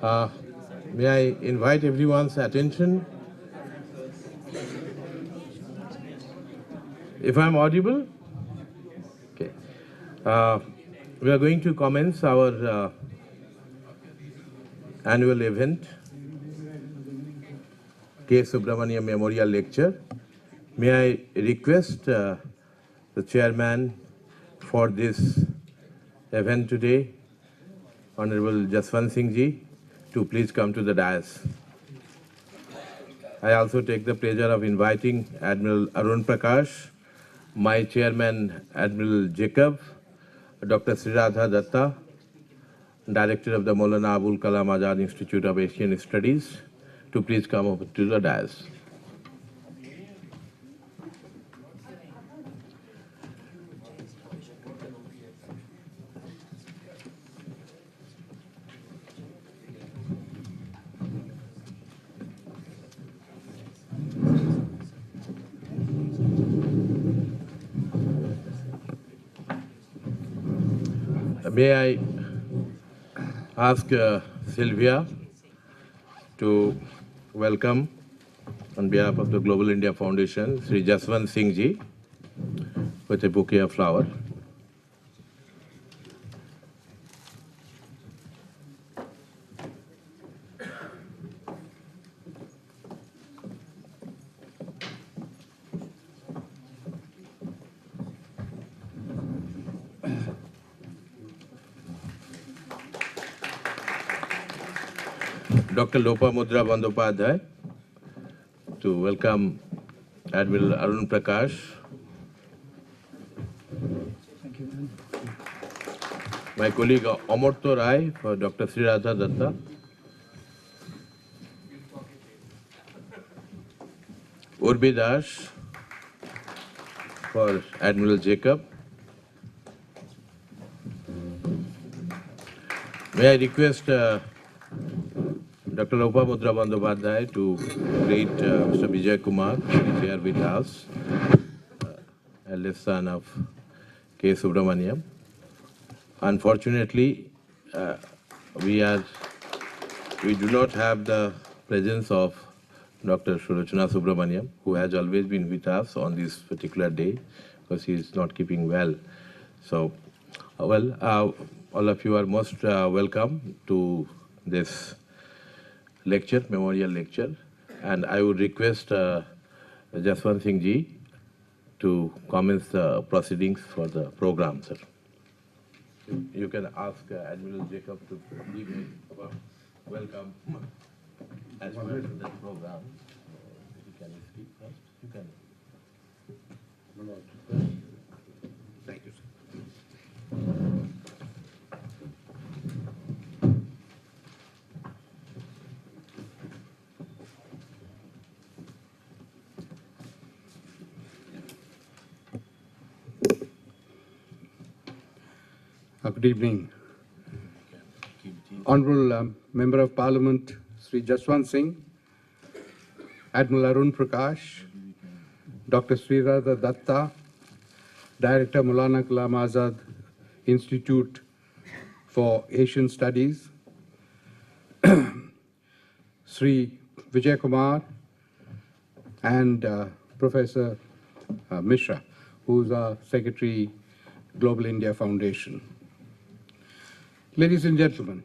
Uh, May I invite everyone's attention? If I'm audible? Okay. We are going to commence our annual event, K. Subrahmanyam Memorial Lecture. May I request the chairman for this event today, Honorable Jaswant Singh Ji, to please come to the dais. I also take the pleasure of inviting Admiral Arun Prakash, my chairman Admiral Jacob, Dr. Sriradha Datta, Director of the Maulana Abul Kalam Azad Institute of Asian Studies, to please come over to the dais. May I ask Sylvia to welcome on behalf of the Global India Foundation, Sri Jaswant Singh Ji, with a bouquet of flowers. Dr. Lopamudra Bandyopadhyay to welcome Admiral Arun Prakash. Thank you, man. My colleague Amartya Rai for Dr. Sriradha Datta. Urbi Das for Admiral Jacob. May I request Dr. Lopamudra Bandyopadhyay to greet Mr. Vijay Kumar, who is here with us, eldest son of K. Subrahmanyam. Unfortunately, we do not have the presence of Dr. Sulochana Subrahmanyam, who has always been with us on this particular day because he is not keeping well. So, all of you are most welcome to this lecture, memorial lecture, and I would request Jaswant Singh Ji to commence the proceedings for the program, sir. You can ask Admiral Jacob to give me welcome as well to the program. You can speak first. You can. Thank you, sir. Good evening. Honorable Member of Parliament, Sri Jaswant Singh, Admiral Arun Prakash, Dr. Sriradha Datta, Director Maulana Kalam Azad Institute for Asian Studies, Sri Vijay Kumar, and Professor Mishra, who's our Secretary, Global India Foundation. Ladies and gentlemen,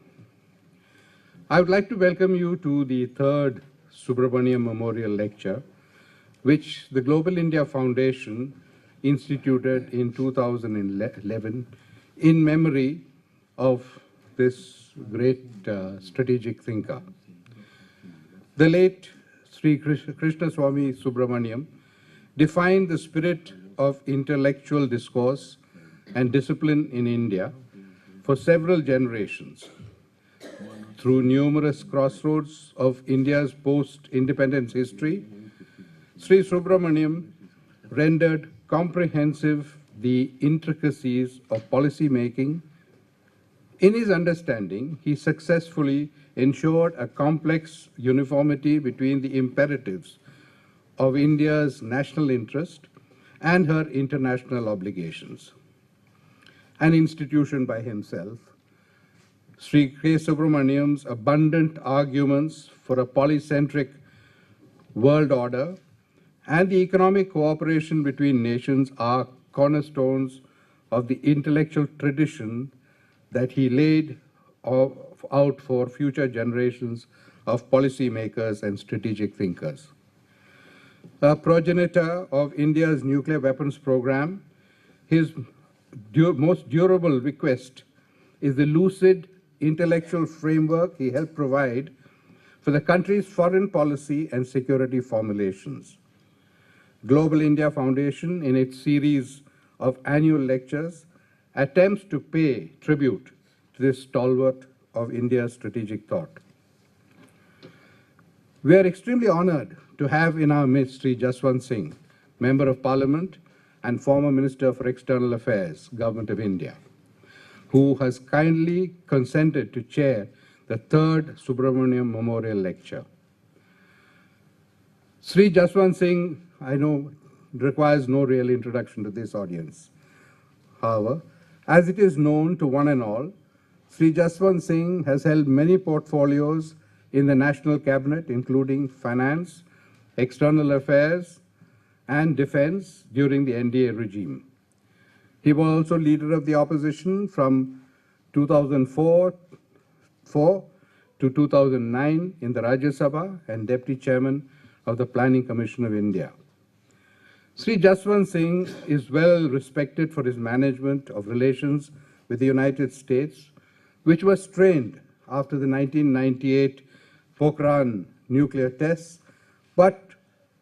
I would like to welcome you to the third Subrahmanyam Memorial Lecture, which the Global India Foundation instituted in 2011 in memory of this great strategic thinker. The late Sri Krishna Swami Subrahmanyam defined the spirit of intellectual discourse and discipline in India for several generations. Through numerous crossroads of India's post-independence history, Sri Subrahmanyam rendered comprehensive the intricacies of policy making. In his understanding, he successfully ensured a complex uniformity between the imperatives of India's national interest and her international obligations. An institution by himself, Sri K. Subrahmanyam's abundant arguments for a polycentric world order and the economic cooperation between nations are cornerstones of the intellectual tradition that he laid out for future generations of policymakers and strategic thinkers. A progenitor of India's nuclear weapons program, his most durable bequest is the lucid intellectual framework he helped provide for the country's foreign policy and security formulations. Global India Foundation, in its series of annual lectures, attempts to pay tribute to this stalwart of India's strategic thought. We are extremely honored to have in our midst Sri Jaswant Singh, Member of Parliament and former Minister for External Affairs, Government of India, who has kindly consented to chair the third Subrahmanyam Memorial Lecture. Sri Jaswant Singh, I know, requires no real introduction to this audience. However, as it is known to one and all, Sri Jaswant Singh has held many portfolios in the National Cabinet, including Finance, External Affairs, and Defense during the NDA regime. He was also leader of the opposition from 2004 to 2009 in the Rajya Sabha and Deputy Chairman of the Planning Commission of India. Sri Jaswant Singh is well respected for his management of relations with the United States, which was strained after the 1998 Pokhran nuclear tests, but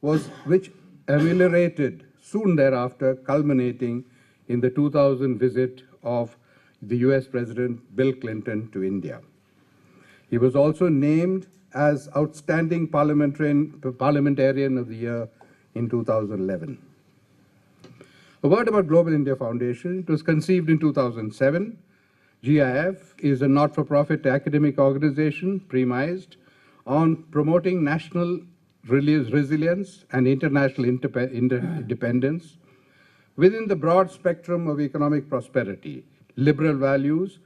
which ameliorated soon thereafter, culminating in the 2000 visit of the US President Bill Clinton to India. He was also named as Outstanding Parliamentarian of the Year in 2011. A word about Global India Foundation. It was conceived in 2007. GIF is a not-for-profit academic organization premised on promoting national resilience and international independence within the broad spectrum of economic prosperity, liberal values,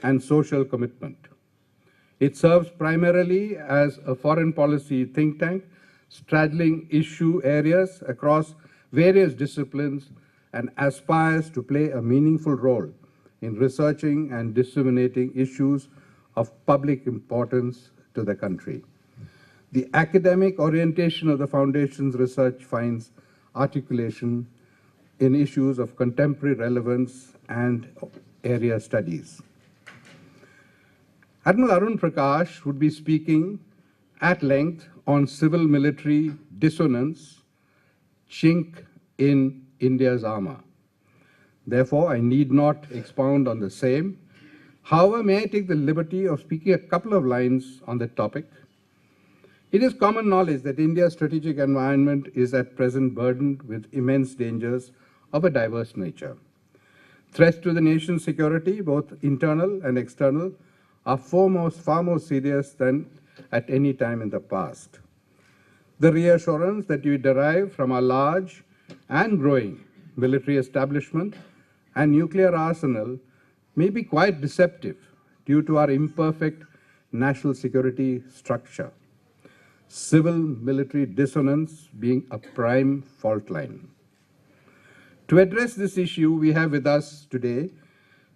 and social commitment. It serves primarily as a foreign policy think tank, straddling issue areas across various disciplines, and aspires to play a meaningful role in researching and disseminating issues of public importance to the country. The academic orientation of the Foundation's research finds articulation in issues of contemporary relevance and area studies. Admiral Arun Prakash would be speaking at length on civil-military dissonance, chink in India's armor. Therefore, I need not expound on the same. However, may I take the liberty of speaking a couple of lines on the topic? It is common knowledge that India's strategic environment is at present burdened with immense dangers of a diverse nature. Threats to the nation's security, both internal and external, are far more serious than at any time in the past. The reassurance that we derive from our large and growing military establishment and nuclear arsenal may be quite deceptive due to our imperfect national security structure, civil-military dissonance being a prime fault line. To address this issue, we have with us today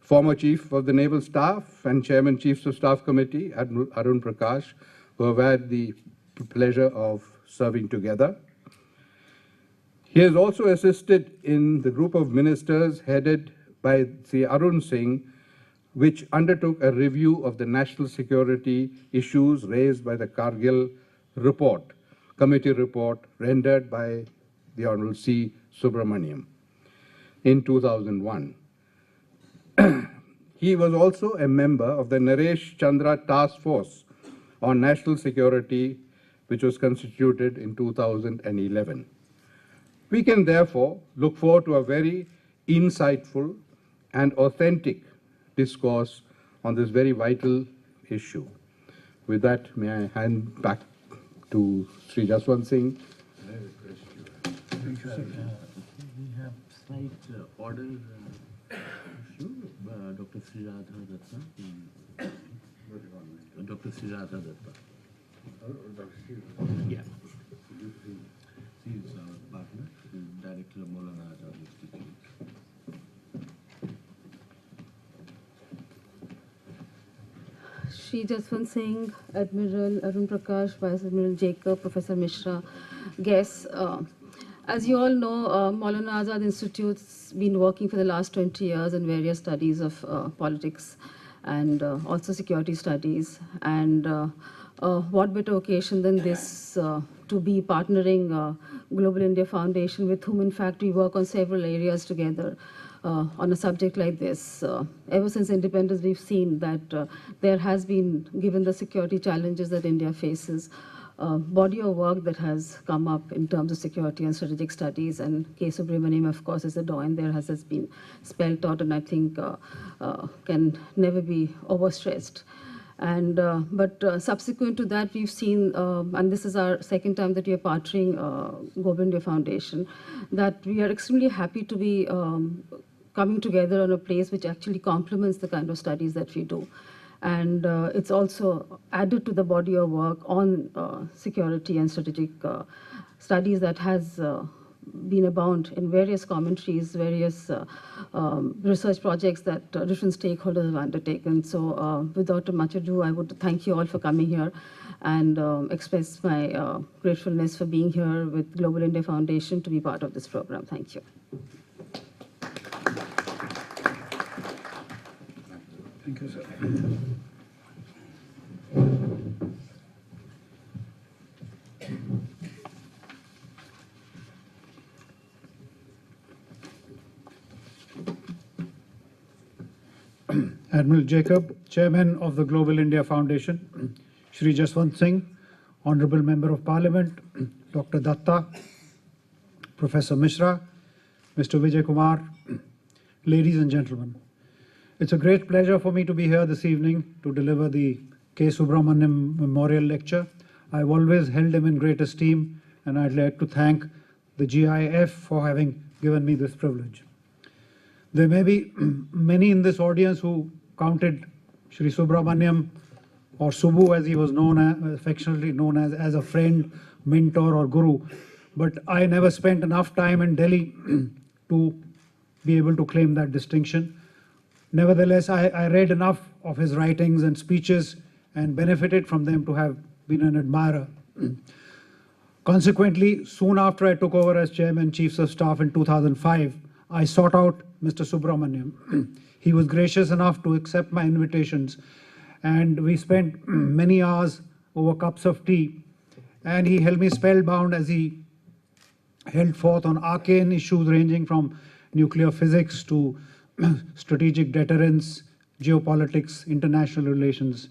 former Chief of the Naval Staff and Chairman Chiefs of Staff Committee, Admiral Arun Prakash, who have had the pleasure of serving together. He has also assisted in the group of ministers headed by Sri Arun Singh, which undertook a review of the national security issues raised by the Kargil report, committee report rendered by the Honorable C. Subrahmanyam in 2001. He was also a member of the Naresh Chandra Task Force on National Security, which was constituted in 2011. We can therefore look forward to a very insightful and authentic discourse on this very vital issue. With that, may I hand back to Sri Jaswant Singh. I request you. We have slight order issue. Dr. Sri Radha Ratna. Dr. Srirata Datta. Yeah. She is our partner, she is Director of Maulana Azad Institute. Shri Jaswant Singh, Admiral, Arun Prakash, Vice Admiral Jacob, Professor Mishra, guests. As you all know, Maulana Azad Institute's been working for the last 20 years in various studies of politics and also security studies. And what better occasion than this to be partnering Global India Foundation, with whom in fact we work on several areas together. On a subject like this. Ever since independence, we've seen that there has been, given the security challenges that India faces, body of work that has come up in terms of security and strategic studies. And K. Subrahmanyam, of course, is a doyen there, has been spelled out, and I think can never be overstressed. And but subsequent to that, we've seen, and this is our second time that we are partnering Global India Foundation, that we are extremely happy to be coming together on a place which actually complements the kind of studies that we do. And it's also added to the body of work on security and strategic studies that has been abound in various commentaries, various research projects that different stakeholders have undertaken. So without much ado, I would thank you all for coming here and express my gratefulness for being here with Global India Foundation to be part of this program. Thank you. Thank you, sir. Admiral Jacob, Chairman of the Global India Foundation, Shri Jaswant Singh, Honorable Member of Parliament, Dr. Datta, Professor Mishra, Mr. Vijay Kumar, ladies and gentlemen. It's a great pleasure for me to be here this evening to deliver the K. Subrahmanyam Memorial Lecture. I've always held him in great esteem, and I'd like to thank the GIF for having given me this privilege. There may be many in this audience who counted Shri Subrahmanyam, or Subbu as he was known, affectionately known as a friend, mentor or guru, but I never spent enough time in Delhi to be able to claim that distinction. Nevertheless, I read enough of his writings and speeches and benefited from them to have been an admirer. Consequently, soon after I took over as Chairman, Chiefs of Staff in 2005, I sought out Mr. Subrahmanyam. He was gracious enough to accept my invitations, and we spent many hours over cups of tea, and he held me spellbound as he held forth on arcane issues ranging from nuclear physics to strategic deterrence, geopolitics, international relations.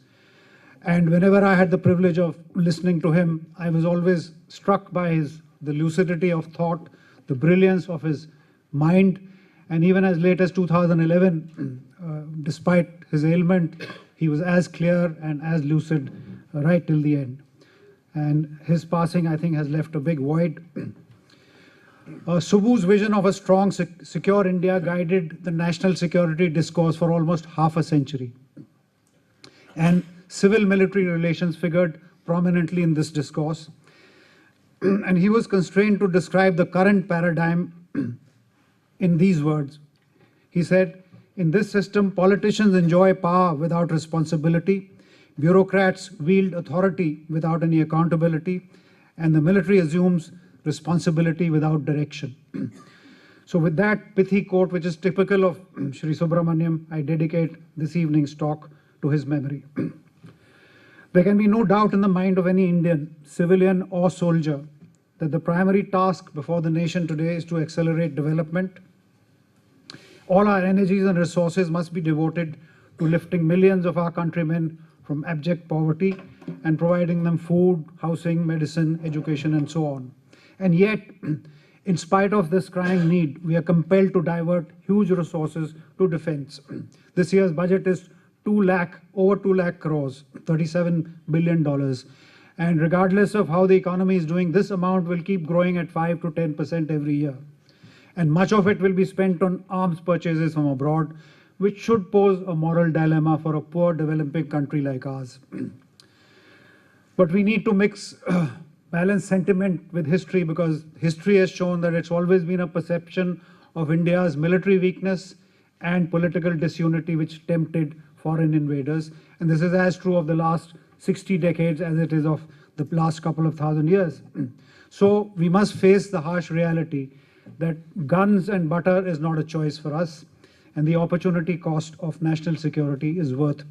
And whenever I had the privilege of listening to him, I was always struck by the lucidity of thought, the brilliance of his mind, and even as late as 2011, despite his ailment, he was as clear and as lucid right till the end. And his passing, I think, has left a big void. Subbu's vision of a strong, secure India guided the national security discourse for almost half a century. And civil-military relations figured prominently in this discourse. And he was constrained to describe the current paradigm in these words. He said, "In this system, politicians enjoy power without responsibility, bureaucrats wield authority without any accountability, and the military assumes responsibility without direction." So with that pithy quote, which is typical of Shri Subrahmanyam, I dedicate this evening's talk to his memory. There can be no doubt in the mind of any Indian, civilian or soldier, that the primary task before the nation today is to accelerate development. All our energies and resources must be devoted to lifting millions of our countrymen from abject poverty and providing them food, housing, medicine, education, and so on. And yet, in spite of this crying need, we are compelled to divert huge resources to defense. This year's budget is over 2 lakh crores, $37 billion. And regardless of how the economy is doing, this amount will keep growing at 5 to 10% every year. And much of it will be spent on arms purchases from abroad, which should pose a moral dilemma for a poor developing country like ours. But we need to mix balance sentiment with history, because history has shown that it's always been a perception of India's military weakness and political disunity which tempted foreign invaders. And this is as true of the last 60 decades as it is of the last couple of thousand years. So we must face the harsh reality that guns and butter is not a choice for us, and the opportunity cost of national security is worth